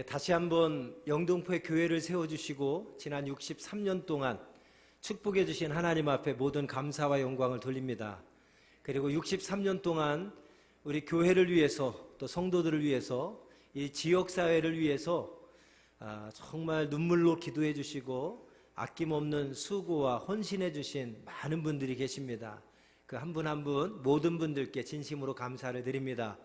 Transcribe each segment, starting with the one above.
다시 한번 영등포에 교회를 세워주시고 지난 63년 동안 축복해 주신 하나님 앞에 모든 감사와 영광을 돌립니다. 그리고 63년 동안 우리 교회를 위해서 또 성도들을 위해서 이 지역사회를 위해서 정말 눈물로 기도해 주시고 아낌없는 수고와 헌신해 주신 많은 분들이 계십니다. 그 한 분 한 분 모든 분들께 진심으로 감사를 드립니다.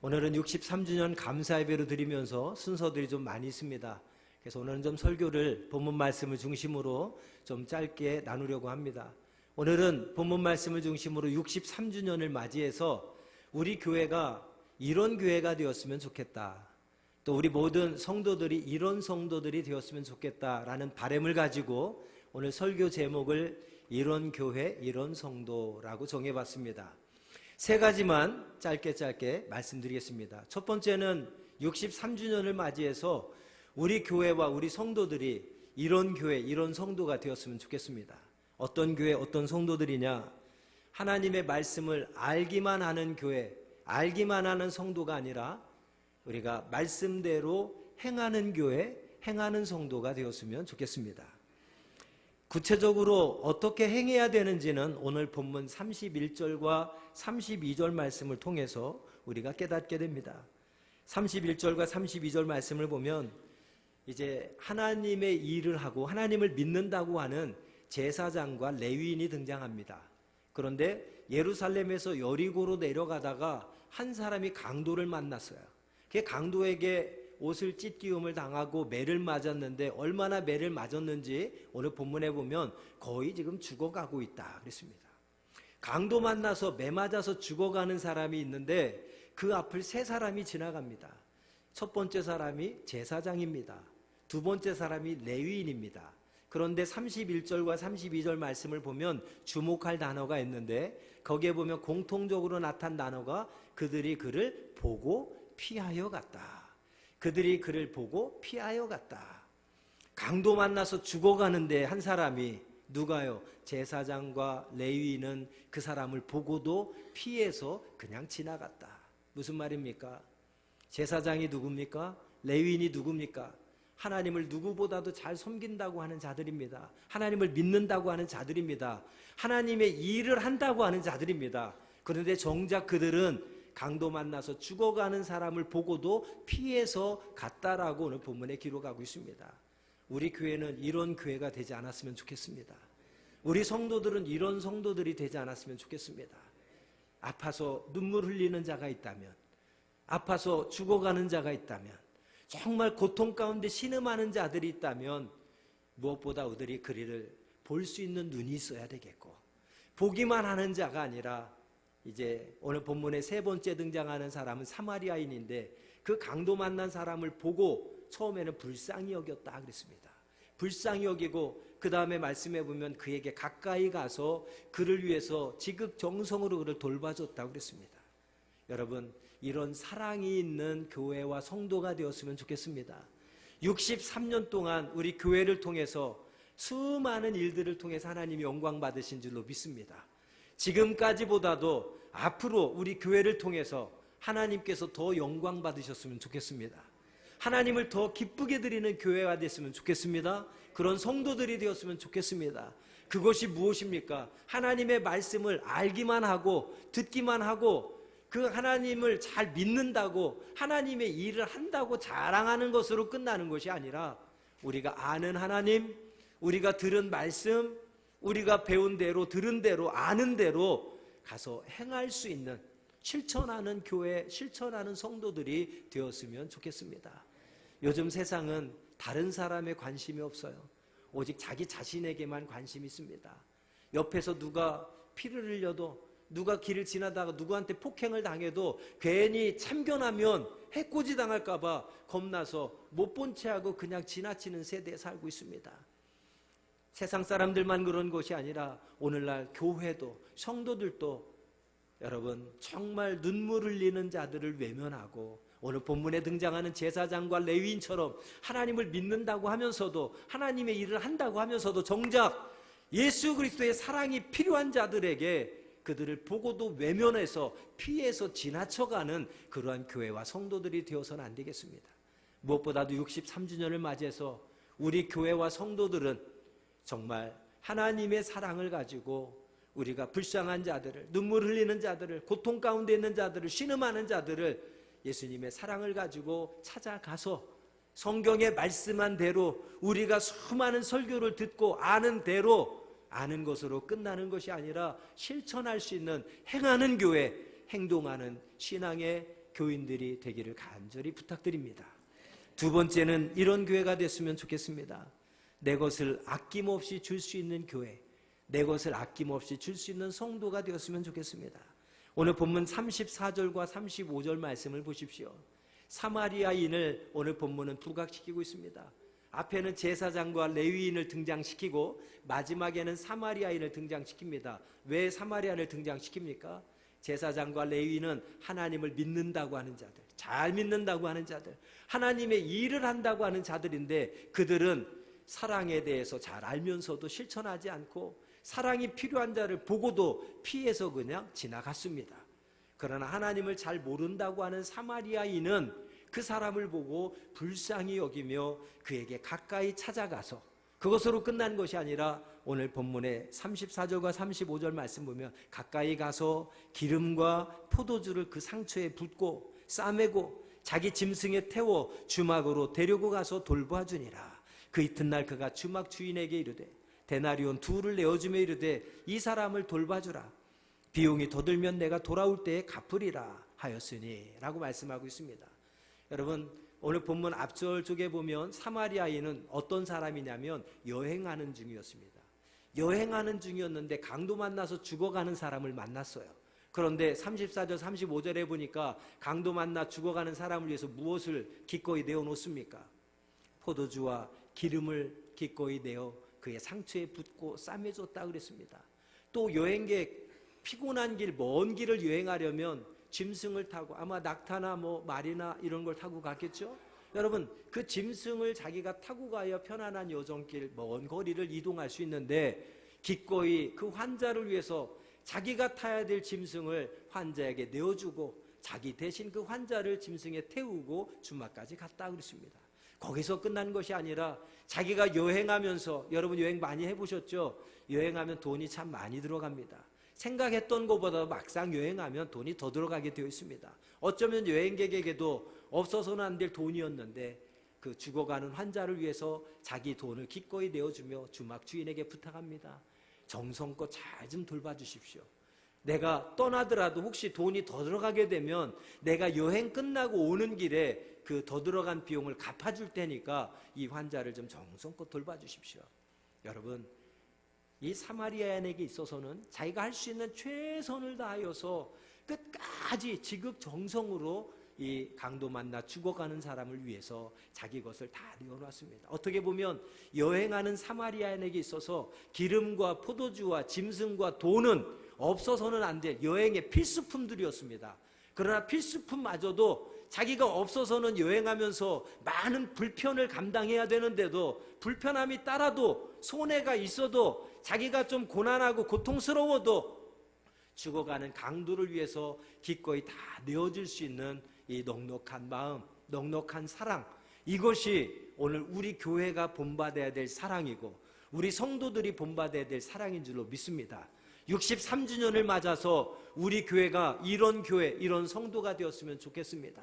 오늘은 63주년 감사 예배로 드리면서 순서들이 좀 많이 있습니다. 그래서 오늘은 좀 설교를 본문 말씀을 중심으로 좀 짧게 나누려고 합니다. 오늘은 본문 말씀을 중심으로 63주년을 맞이해서 우리 교회가 이런 교회가 되었으면 좋겠다. 또 우리 모든 성도들이 이런 성도들이 되었으면 좋겠다라는 바람을 가지고 오늘 설교 제목을 이런 교회, 이런 성도라고 정해봤습니다. 세 가지만 짧게 말씀드리겠습니다. 첫 번째는 63주년을 맞이해서 우리 교회와 우리 성도들이 이런 교회, 이런 성도가 되었으면 좋겠습니다. 어떤 교회, 어떤 성도들이냐? 하나님의 말씀을 알기만 하는 교회, 알기만 하는 성도가 아니라 우리가 말씀대로 행하는 교회, 행하는 성도가 되었으면 좋겠습니다. 구체적으로 어떻게 행해야 되는지는 오늘 본문 31절과 32절 말씀을 통해서 우리가 깨닫게 됩니다. 31절과 32절 말씀을 보면 이제 하나님의 일을 하고 하나님을 믿는다고 하는 제사장과 레위인이 등장합니다. 그런데 예루살렘에서 여리고로 내려가다가 한 사람이 강도를 만났어요. 그 강도에게 옷을 찢기움을 당하고 매를 맞았는데 얼마나 매를 맞았는지 오늘 본문에 보면 거의 지금 죽어가고 있다 그랬습니다. 강도 만나서 매 맞아서 죽어가는 사람이 있는데 그 앞을 세 사람이 지나갑니다. 첫 번째 사람이 제사장입니다. 두 번째 사람이 레위인입니다. 그런데 31절과 32절 말씀을 보면 주목할 단어가 있는데 거기에 보면 공통적으로 나타난 단어가 그들이 그를 보고 피하여 갔다. 그들이 그를 보고 피하여 갔다. 강도 만나서 죽어가는데 한 사람이 누가요? 제사장과 레위인은 그 사람을 보고도 피해서 그냥 지나갔다. 무슨 말입니까? 제사장이 누굽니까? 레위인이 누굽니까? 하나님을 누구보다도 잘 섬긴다고 하는 자들입니다. 하나님을 믿는다고 하는 자들입니다. 하나님의 일을 한다고 하는 자들입니다. 그런데 정작 그들은 강도 만나서 죽어가는 사람을 보고도 피해서 갔다라고 오늘 본문에 기록하고 있습니다. 우리 교회는 이런 교회가 되지 않았으면 좋겠습니다. 우리 성도들은 이런 성도들이 되지 않았으면 좋겠습니다. 아파서 눈물 흘리는 자가 있다면, 아파서 죽어가는 자가 있다면, 정말 고통 가운데 신음하는 자들이 있다면 무엇보다 그들이 그리를 볼 수 있는 눈이 있어야 되겠고, 보기만 하는 자가 아니라 이제 오늘 본문에 세 번째 등장하는 사람은 사마리아인인데 그 강도 만난 사람을 보고 처음에는 불쌍히 여겼다 그랬습니다. 불쌍히 여기고 그 다음에 말씀해 보면 그에게 가까이 가서 그를 위해서 지극정성으로 그를 돌봐줬다고 그랬습니다. 여러분, 이런 사랑이 있는 교회와 성도가 되었으면 좋겠습니다. 63년 동안 우리 교회를 통해서 수많은 일들을 통해서 하나님이 영광 받으신 줄로 믿습니다. 지금까지보다도 앞으로 우리 교회를 통해서 하나님께서 더 영광 받으셨으면 좋겠습니다. 하나님을 더 기쁘게 드리는 교회가 됐으면 좋겠습니다. 그런 성도들이 되었으면 좋겠습니다. 그것이 무엇입니까? 하나님의 말씀을 알기만 하고 듣기만 하고 그 하나님을 잘 믿는다고 하나님의 일을 한다고 자랑하는 것으로 끝나는 것이 아니라 우리가 아는 하나님, 우리가 들은 말씀, 우리가 배운 대로 들은 대로 아는 대로 가서 행할 수 있는 실천하는 교회, 실천하는 성도들이 되었으면 좋겠습니다. 요즘 세상은 다른 사람에 관심이 없어요. 오직 자기 자신에게만 관심이 있습니다. 옆에서 누가 피를 흘려도, 누가 길을 지나다가 누구한테 폭행을 당해도 괜히 참견하면 해코지 당할까 봐 겁나서 못 본 채 하고 그냥 지나치는 세대에 살고 있습니다. 세상 사람들만 그런 것이 아니라 오늘날 교회도 성도들도 여러분 정말 눈물 흘리는 자들을 외면하고 오늘 본문에 등장하는 제사장과 레위인처럼 하나님을 믿는다고 하면서도 하나님의 일을 한다고 하면서도 정작 예수 그리스도의 사랑이 필요한 자들에게 그들을 보고도 외면해서 피해서 지나쳐가는 그러한 교회와 성도들이 되어서는 안 되겠습니다. 무엇보다도 63주년을 맞이해서 우리 교회와 성도들은 정말 하나님의 사랑을 가지고 우리가 불쌍한 자들을, 눈물 흘리는 자들을, 고통 가운데 있는 자들을, 신음하는 자들을 예수님의 사랑을 가지고 찾아가서 성경에 말씀한 대로 우리가 수많은 설교를 듣고 아는 대로 아는 것으로 끝나는 것이 아니라 실천할 수 있는 행하는 교회, 행동하는 신앙의 교인들이 되기를 간절히 부탁드립니다. 두 번째는 이런 교회가 됐으면 좋겠습니다. 내 것을 아낌없이 줄 수 있는 교회, 내 것을 아낌없이 줄 수 있는 성도가 되었으면 좋겠습니다. 오늘 본문 34절과 35절 말씀을 보십시오. 사마리아인을 오늘 본문은 부각시키고 있습니다. 앞에는 제사장과 레위인을 등장시키고 마지막에는 사마리아인을 등장시킵니다. 왜 사마리아인을 등장시킵니까? 제사장과 레위인은 하나님을 믿는다고 하는 자들, 잘 믿는다고 하는 자들, 하나님의 일을 한다고 하는 자들인데 그들은 사랑에 대해서 잘 알면서도 실천하지 않고 사랑이 필요한 자를 보고도 피해서 그냥 지나갔습니다. 그러나 하나님을 잘 모른다고 하는 사마리아인은 그 사람을 보고 불쌍히 여기며 그에게 가까이 찾아가서 그것으로 끝난 것이 아니라 오늘 본문의 34절과 35절 말씀 보면 가까이 가서 기름과 포도주를 그 상처에 붓고 싸매고 자기 짐승에 태워 주막으로 데리고 가서 돌봐주니라. 그 이튿날 그가 주막 주인에게 이르되 데나리온 2를 내어주며 이르되 이 사람을 돌봐주라. 비용이 더 들면 내가 돌아올 때에 갚으리라 하였으니 라고 말씀하고 있습니다. 여러분, 오늘 본문 앞절 쪽에 보면 사마리아인은 어떤 사람이냐면 여행하는 중이었습니다. 여행하는 중이었는데 강도 만나서 죽어가는 사람을 만났어요. 그런데 34절 35절에 보니까 강도 만나 죽어가는 사람을 위해서 무엇을 기꺼이 내어놓습니까? 포도주와 기름을 기꺼이 내어 그의 상처에 붓고 싸매줬다 그랬습니다. 또 여행객 피곤한 길, 먼 길을 여행하려면 짐승을 타고 아마 낙타나 말이나 이런 걸 타고 갔겠죠? 여러분, 그 짐승을 자기가 타고 가야 편안한 여정길, 먼 거리를 이동할 수 있는데 기꺼이 그 환자를 위해서 자기가 타야 될 짐승을 환자에게 내어주고 자기 대신 그 환자를 짐승에 태우고 주막까지 갔다 그랬습니다. 거기서 끝난 것이 아니라 자기가 여행하면서, 여러분 여행 많이 해보셨죠? 여행하면 돈이 참 많이 들어갑니다. 생각했던 것보다 막상 여행하면 돈이 더 들어가게 되어 있습니다. 어쩌면 여행객에게도 없어서는 안 될 돈이었는데 그 죽어가는 환자를 위해서 자기 돈을 기꺼이 내어주며 주막 주인에게 부탁합니다. 정성껏 잘 좀 돌봐주십시오. 내가 떠나더라도 혹시 돈이 더 들어가게 되면 내가 여행 끝나고 오는 길에 그 더 들어간 비용을 갚아줄 테니까 이 환자를 좀 정성껏 돌봐주십시오. 여러분, 이 사마리아인에게 있어서는 자기가 할 수 있는 최선을 다하여서 끝까지 지극정성으로 이 강도 만나 죽어가는 사람을 위해서 자기 것을 다 내어놨습니다. 어떻게 보면 여행하는 사마리아인에게 있어서 기름과 포도주와 짐승과 돈은 없어서는 안 될 여행의 필수품들이었습니다. 그러나 필수품마저도 자기가 없어서는 여행하면서 많은 불편을 감당해야 되는데도 불편함이 따라도 손해가 있어도 자기가 좀 고난하고 고통스러워도 죽어가는 강도를 위해서 기꺼이 다 내어줄 수 있는 이 넉넉한 마음, 넉넉한 사랑, 이것이 오늘 우리 교회가 본받아야 될 사랑이고 우리 성도들이 본받아야 될 사랑인 줄로 믿습니다. 63주년을 맞아서 우리 교회가 이런 교회, 이런 성도가 되었으면 좋겠습니다.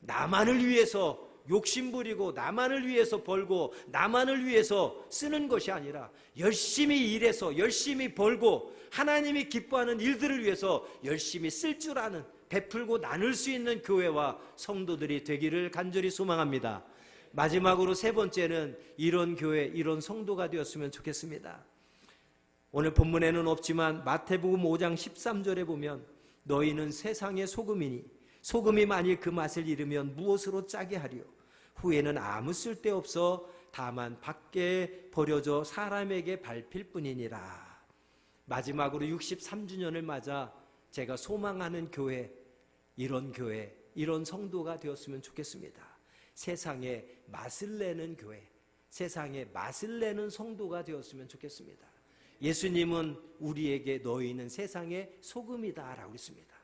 나만을 위해서 욕심부리고 나만을 위해서 벌고 나만을 위해서 쓰는 것이 아니라 열심히 일해서 열심히 벌고 하나님이 기뻐하는 일들을 위해서 열심히 쓸 줄 아는, 베풀고 나눌 수 있는 교회와 성도들이 되기를 간절히 소망합니다. 마지막으로 세 번째는 이런 교회, 이런 성도가 되었으면 좋겠습니다. 오늘 본문에는 없지만 마태복음 5장 13절에 보면 너희는 세상의 소금이니 소금이 만일 그 맛을 잃으면 무엇으로 짜게 하리요? 후에는 아무 쓸데없어 다만 밖에 버려져 사람에게 밟힐 뿐이니라. 마지막으로 63주년을 맞아 제가 소망하는 교회, 이런 성도가 되었으면 좋겠습니다. 세상에 맛을 내는 교회, 세상에 맛을 내는 성도가 되었으면 좋겠습니다. 예수님은 우리에게 너희는 세상의 소금이다 라고 했습니다.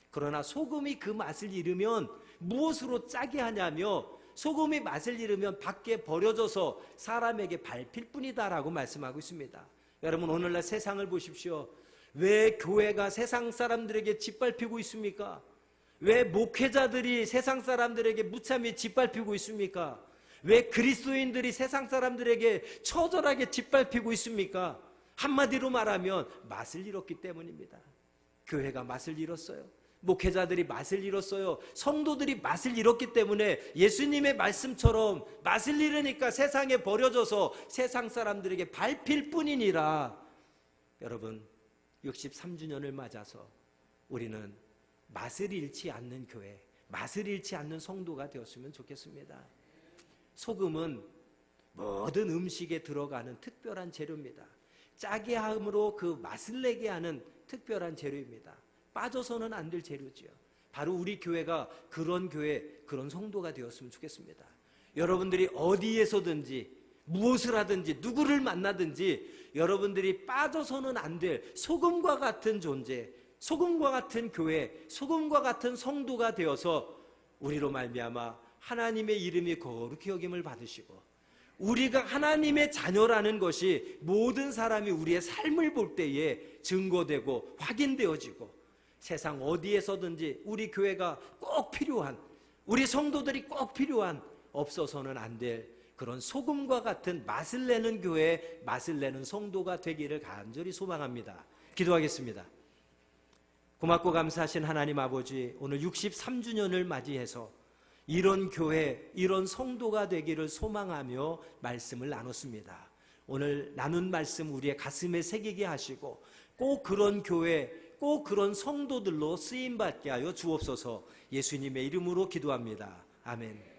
그러나 소금이 그 맛을 잃으면 무엇으로 짜게 하냐며 소금이 맛을 잃으면 밖에 버려져서 사람에게 밟힐 뿐이다라고 말씀하고 있습니다. 여러분, 오늘날 세상을 보십시오. 왜 교회가 세상 사람들에게 짓밟히고 있습니까? 왜 목회자들이 세상 사람들에게 무참히 짓밟히고 있습니까? 왜 그리스도인들이 세상 사람들에게 처절하게 짓밟히고 있습니까? 한마디로 말하면 맛을 잃었기 때문입니다. 교회가 맛을 잃었어요. 목회자들이 맛을 잃었어요. 성도들이 맛을 잃었기 때문에 예수님의 말씀처럼 맛을 잃으니까 세상에 버려져서 세상 사람들에게 밟힐 뿐이니라. 여러분, 63주년을 맞아서 우리는 맛을 잃지 않는 교회, 맛을 잃지 않는 성도가 되었으면 좋겠습니다. 소금은 모든 음식에 들어가는 특별한 재료입니다. 짜게 함으로 그 맛을 내게 하는 특별한 재료입니다. 빠져서는 안 될 재료지요. 바로 우리 교회가 그런 교회, 그런 성도가 되었으면 좋겠습니다. 여러분들이 어디에서든지 무엇을 하든지 누구를 만나든지 여러분들이 빠져서는 안 될 소금과 같은 존재, 소금과 같은 교회, 소금과 같은 성도가 되어서 우리로 말미암아 하나님의 이름이 거룩히 여김을 받으시고 우리가 하나님의 자녀라는 것이 모든 사람이 우리의 삶을 볼 때에 증거되고 확인되어지고 세상 어디에서든지 우리 교회가 꼭 필요한, 우리 성도들이 꼭 필요한, 없어서는 안 될 그런 소금과 같은 맛을 내는 교회, 맛을 내는 성도가 되기를 간절히 소망합니다. 기도하겠습니다. 고맙고 감사하신 하나님 아버지, 오늘 63주년을 맞이해서 이런 교회, 이런 성도가 되기를 소망하며 말씀을 나눴습니다. 오늘 나눈 말씀 우리의 가슴에 새기게 하시고 꼭 그런 교회, 꼭 그런 성도들로 쓰임받게 하여 주옵소서. 예수님의 이름으로 기도합니다. 아멘.